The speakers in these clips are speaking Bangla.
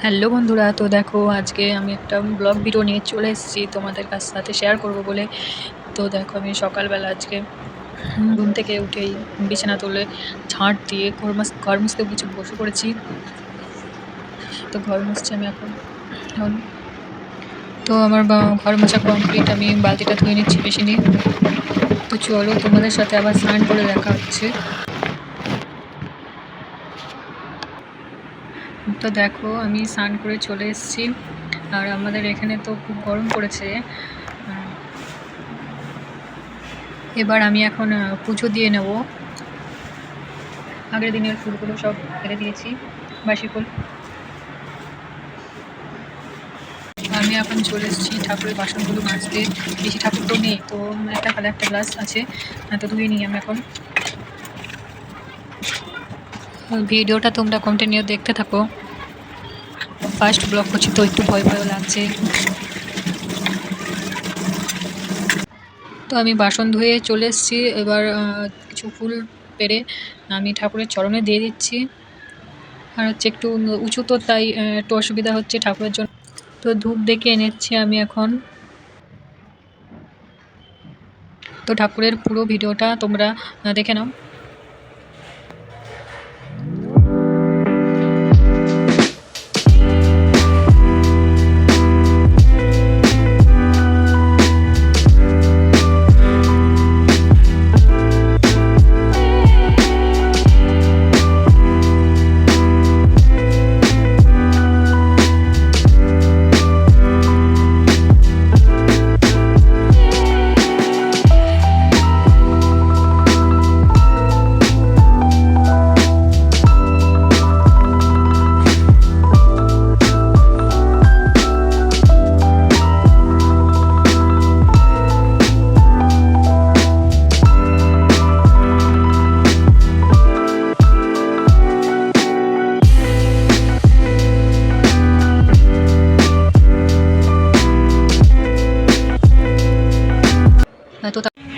হ্যালো বন্ধুরা, তো দেখো আজকে আমি একটা ব্লগ ভিডিও নিয়ে চলে এসেছি তোমাদের সাথে শেয়ার করব বলে। তো দেখো আমি সকালবেলা আজকে ঘুম থেকে উঠেই বিছানা তুলে ঝাঁট দিয়ে ঘর মুছতে বসে পড়েছি। তো ঘর মুছছি আমি এখন এখন তো আমার ঘর মোছা কমপ্লিট, আমি বালতিটা ধুয়ে নিচ্ছি মেশিনে। তো চলো তোমাদের সাথে আবার স্নান করে দেখা হচ্ছে। তো দেখো আমি স্নান করে চলে এসেছি, আর আমাদের এখানে তো খুব গরম পড়েছে। এবার আমি এখন পুজো দিয়ে নেব। আগের দিনের ফুলগুলো সব ফেলে দিয়েছি, বাসি ফুল। আমি এখন চলে এসেছি ঠাকুরের বাসনগুলো মাজতে। বেশি ঠাকুর তো নেই, তো একটা খালি একটা গ্লাস আছে, তো ধুয়ে নিই আমি এখন। ভিডিওটা তোমরা কন্টিনিউ দেখতে থাকো। ফার্স্ট ব্লগ করছি তো একটু ভয় ভয় লাগছে। তো আমি বাসন ধুয়ে চলে এসেছি। এবার কিছু ফুল পেরে আমি ঠাকুরের চরণে দিয়ে দিচ্ছি। আর হচ্ছে একটু উঁচু তো, তাই একটু অসুবিধা হচ্ছে ঠাকুরের জন্য। তো ধূপ দেখে এনেছি আমি এখন। তো ঠাকুরের পুরো ভিডিওটা তোমরা দেখে নাও।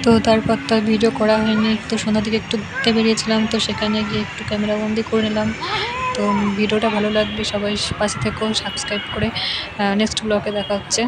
তো তারপর তার ভিডিও করা হয়নি। তো সন্ধ্যার দিকে একটু ঘুরতে বেরিয়েছিলাম, তো সেখানে গিয়ে একটু ক্যামেরা বন্দি করে নিলাম। তো ভিডিওটা ভালো লাগবে, সবাই পাশে থেকেও সাবস্ক্রাইব করে। নেক্সট ব্লগে দেখা হচ্ছে।